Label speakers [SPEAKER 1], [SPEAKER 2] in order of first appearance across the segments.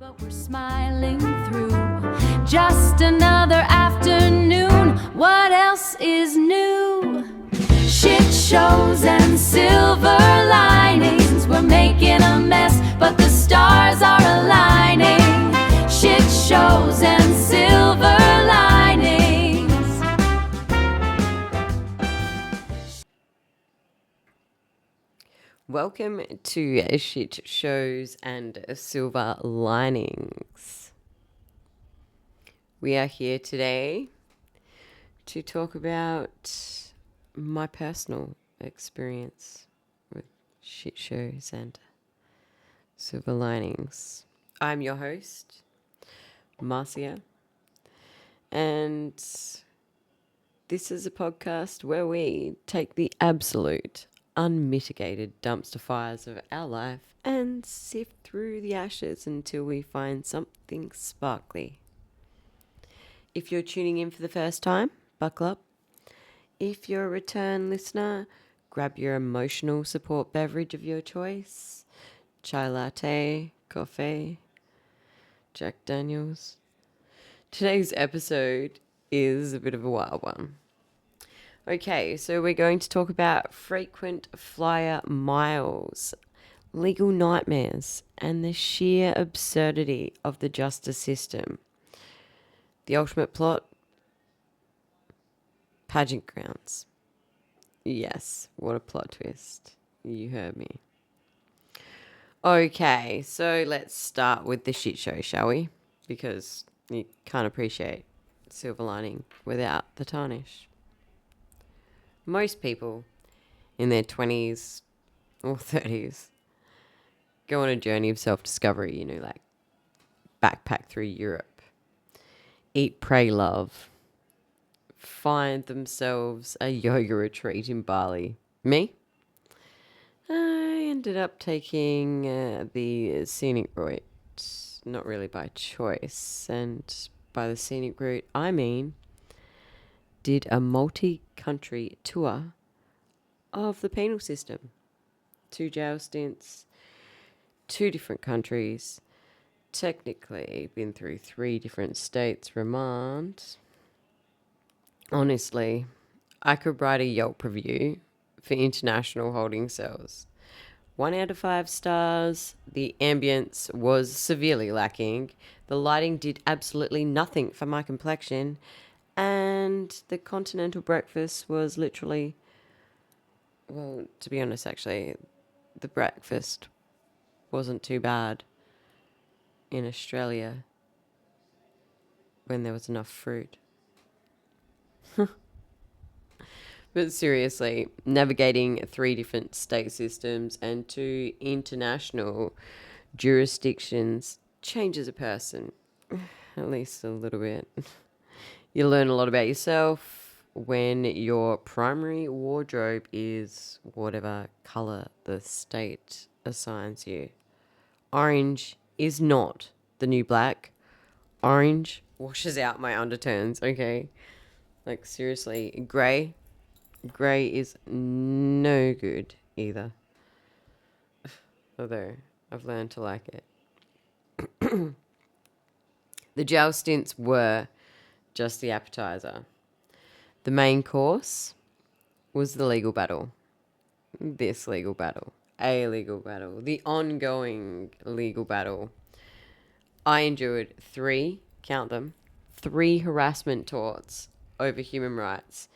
[SPEAKER 1] But we're smiling through just another afternoon. What else is new? Shit shows and silver linings. We're making a mess, but the stars are aligning. Shit shows and silver linings.
[SPEAKER 2] Welcome to Shit Shows and Silver Linings. We are here today to talk about my personal experience with shit shows and silver linings. I'm your host, Marcia, and this is a podcast where we take the absolute unmitigated dumpster fires of our life and sift through the ashes until we find something sparkly. If you're tuning in for the first time, buckle up. If you're a return listener, grab your emotional support beverage of your choice. Chai latte, coffee, Jack Daniels. Today's episode is a bit of a wild one. Okay, so we're going to talk about frequent flyer miles, legal nightmares, and the sheer absurdity of the justice system. The ultimate plot? Pageant grounds. Yes, what a plot twist. You heard me. Okay, so let's start with the shit show, shall we? Because you can't appreciate silver lining without the tarnish. Most people in their 20s or 30s go on a journey of self-discovery, like backpack through Europe, eat, pray, love, find themselves a yoga retreat in Bali. Me? I ended up taking the scenic route, not really by choice, and by the scenic route I mean did a multi-country tour of the penal system. 2 jail stints, 2 different countries, technically been through 3 different states remand. Honestly, I could write a Yelp review for international holding cells. 1 out of 5 stars. The ambience was severely lacking. The lighting did absolutely nothing for my complexion. And the continental breakfast was literally, well, to be honest, actually, the breakfast wasn't too bad in Australia when there was enough fruit. But seriously, navigating 3 different state systems and 2 international jurisdictions changes a person, at least a little bit. You learn a lot about yourself when your primary wardrobe is whatever color the state assigns you. Orange is not the new black. Orange washes out my undertones, okay? Like, seriously, grey is no good either. Although, I've learned to like it. The jail stints were just the appetizer. The main course was the legal battle. This legal battle. A legal battle. The ongoing legal battle. I endured 3, count them, 3 harassment torts over human rights.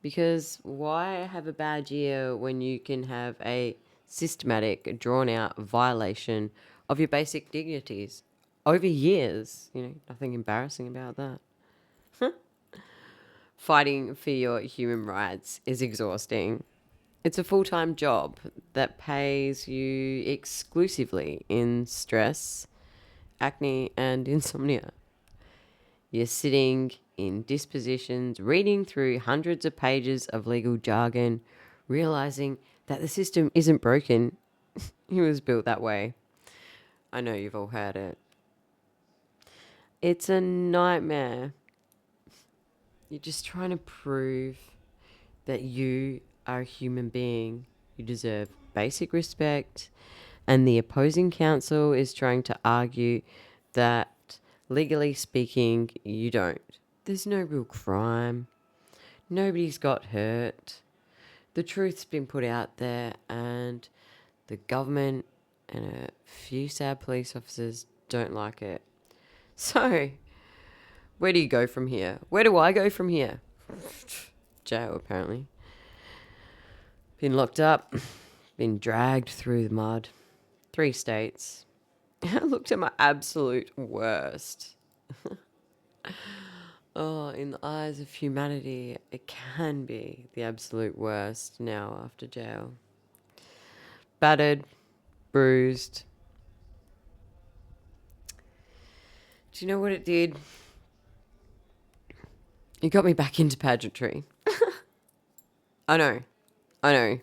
[SPEAKER 2] Because why have a bad year when you can have a systematic, drawn-out violation of your basic dignities over years? Nothing embarrassing about that. Fighting for your human rights is exhausting. It's a full-time job that pays you exclusively in stress, acne, and insomnia. You're sitting in dispositions, reading through hundreds of pages of legal jargon, realizing that the system isn't broken. It was built that way. I know you've all heard it. It's a nightmare. You're just trying to prove that you are a human being. You deserve basic respect, and the opposing counsel is trying to argue that, legally speaking, you don't. There's no real crime. Nobody's got hurt. The truth's been put out there, and the government and a few sad police officers don't like it. So, where do you go from here? Where do I go from here? Jail, apparently. Been locked up, been dragged through the mud. 3 states. I looked at my absolute worst. Oh, in the eyes of humanity, it can be the absolute worst now after jail. Battered, bruised. Do you know what it did? It got me back into pageantry. I know.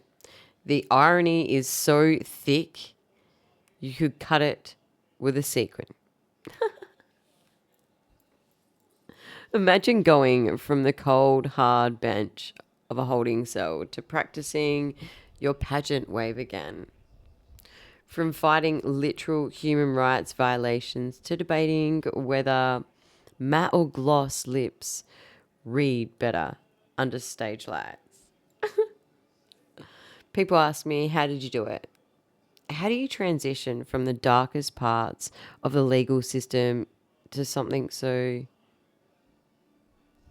[SPEAKER 2] The irony is so thick, you could cut it with a sequin. Imagine going from the cold, hard bench of a holding cell to practicing your pageant wave again. From fighting literal human rights violations to debating whether matte or gloss lips read better under stage lights. People ask me, how did you do it? How do you transition from the darkest parts of the legal system to something so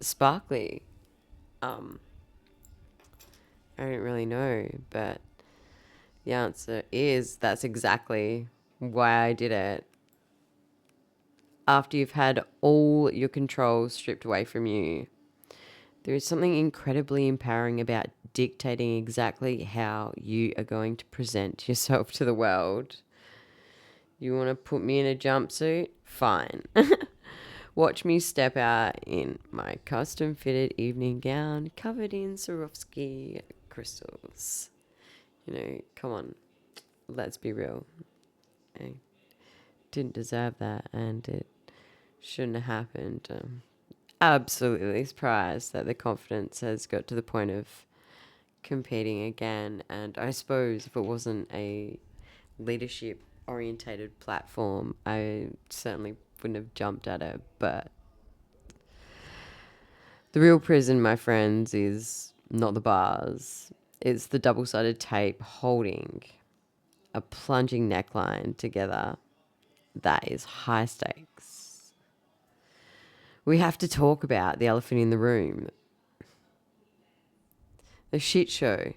[SPEAKER 2] sparkly? I don't really know, but the answer is that's exactly why I did it. After you've had all your control stripped away from you, there is something incredibly empowering about dictating exactly how you are going to present yourself to the world. You want to put me in a jumpsuit? Fine. Watch me step out in my custom fitted evening gown covered in Swarovski crystals. You know, come on, let's be real. I didn't deserve that, and it shouldn't have happened. Absolutely surprised that the confidence has got to the point of competing again. And I suppose if it wasn't a leadership orientated platform, I certainly wouldn't have jumped at it. But the real prison, my friends, is not the bars. It's the double-sided tape holding a plunging neckline together. That is high stakes. We have to talk about the elephant in the room. The shit show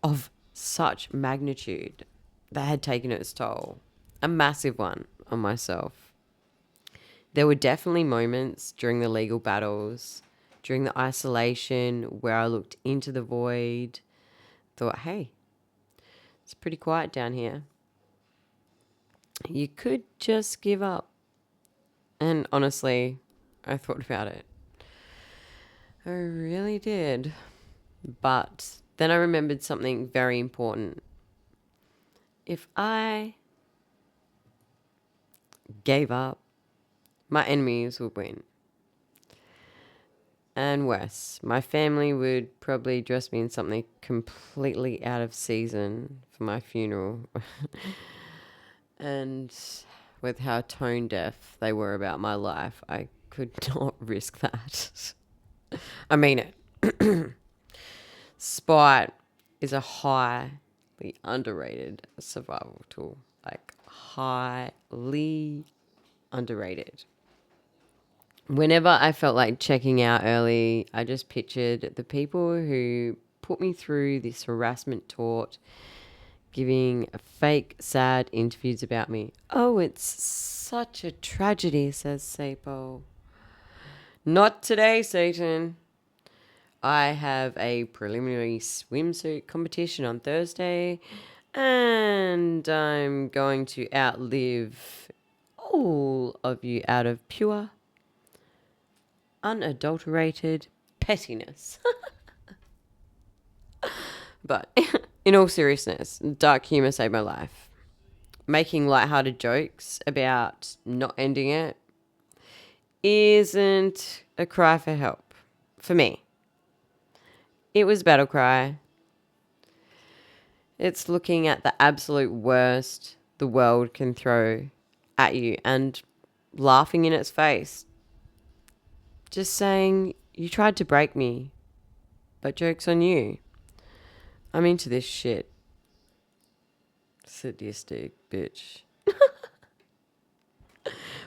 [SPEAKER 2] of such magnitude that had taken its toll. A massive one on myself. There were definitely moments during the legal battles, during the isolation, where I looked into the void, thought, hey, it's pretty quiet down here. You could just give up. And honestly, I thought about it. I really did. But then I remembered something very important. If I gave up, my enemies would win. And worse, my family would probably dress me in something completely out of season for my funeral. And with how tone deaf they were about my life, I could not risk that. I mean it. Spite is a highly underrated survival tool. Like, highly underrated. Whenever I felt like checking out early, I just pictured the people who put me through this harassment taught, giving fake, sad interviews about me. Oh, it's such a tragedy, says Sapo. Not today, Satan. I have a preliminary swimsuit competition on Thursday, and I'm going to outlive all of you out of pure, unadulterated pettiness. But in all seriousness, dark humor saved my life. Making lighthearted jokes about not ending it isn't a cry for help for me. It was battle cry. It's looking at the absolute worst the world can throw at you and laughing in its face. Just saying, you tried to break me, but joke's on you. I'm into this shit. Sadistic bitch.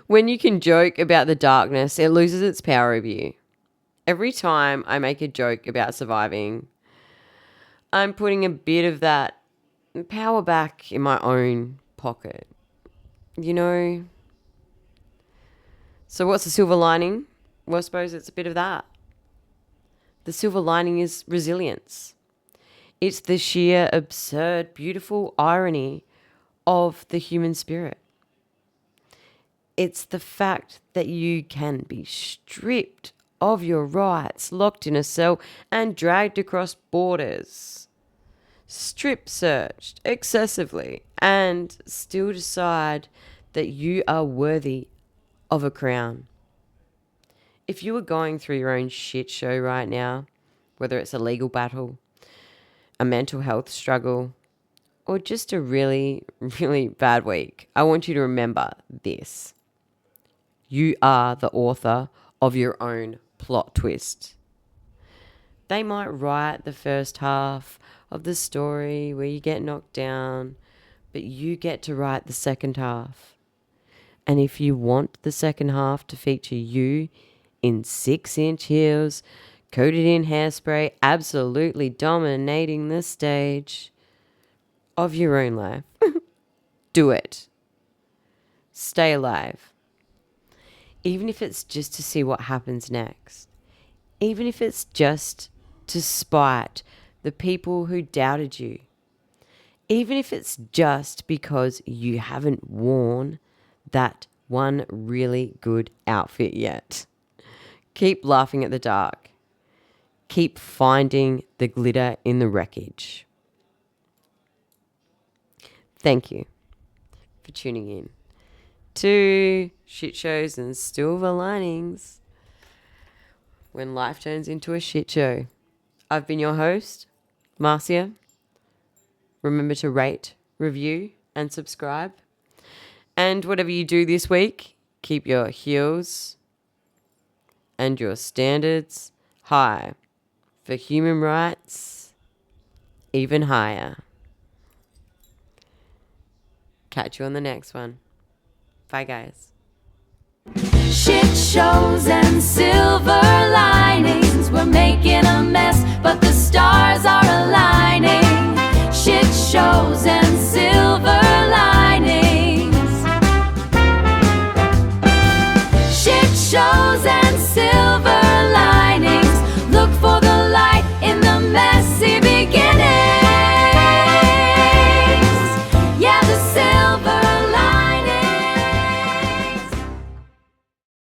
[SPEAKER 2] When you can joke about the darkness, it loses its power over you. Every time I make a joke about surviving, I'm putting a bit of that power back in my own pocket. You know? So what's the silver lining? Well, I suppose it's a bit of that. The silver lining is resilience. It's the sheer, absurd, beautiful irony of the human spirit. It's the fact that you can be stripped of your rights, locked in a cell, and dragged across borders, strip searched excessively, and still decide that you are worthy of a crown. If you were going through your own shit show right now, whether it's a legal battle, a mental health struggle, or just a really, really bad week, I want you to remember this. You are the author of your own plot twist. They might write the first half of the story where you get knocked down, but you get to write the second half. And if you want the second half to feature you in 6-inch heels, coated in hairspray, absolutely dominating the stage of your own life, do it. Stay alive. Even if it's just to see what happens next. Even if it's just to spite the people who doubted you. Even if it's just because you haven't worn that one really good outfit yet. Keep laughing at the dark. Keep finding the glitter in the wreckage. Thank you for tuning in to Shit Shows and Silver Linings when life turns into a shit show. I've been your host, Marcia. Remember to rate, review, and subscribe. And whatever you do this week, keep your heels and your standards high for human rights, even higher. Catch you on the next one. Bye, guys.
[SPEAKER 1] Shit shows and silver linings. We're making a mess, but the stars are aligning. Shit shows and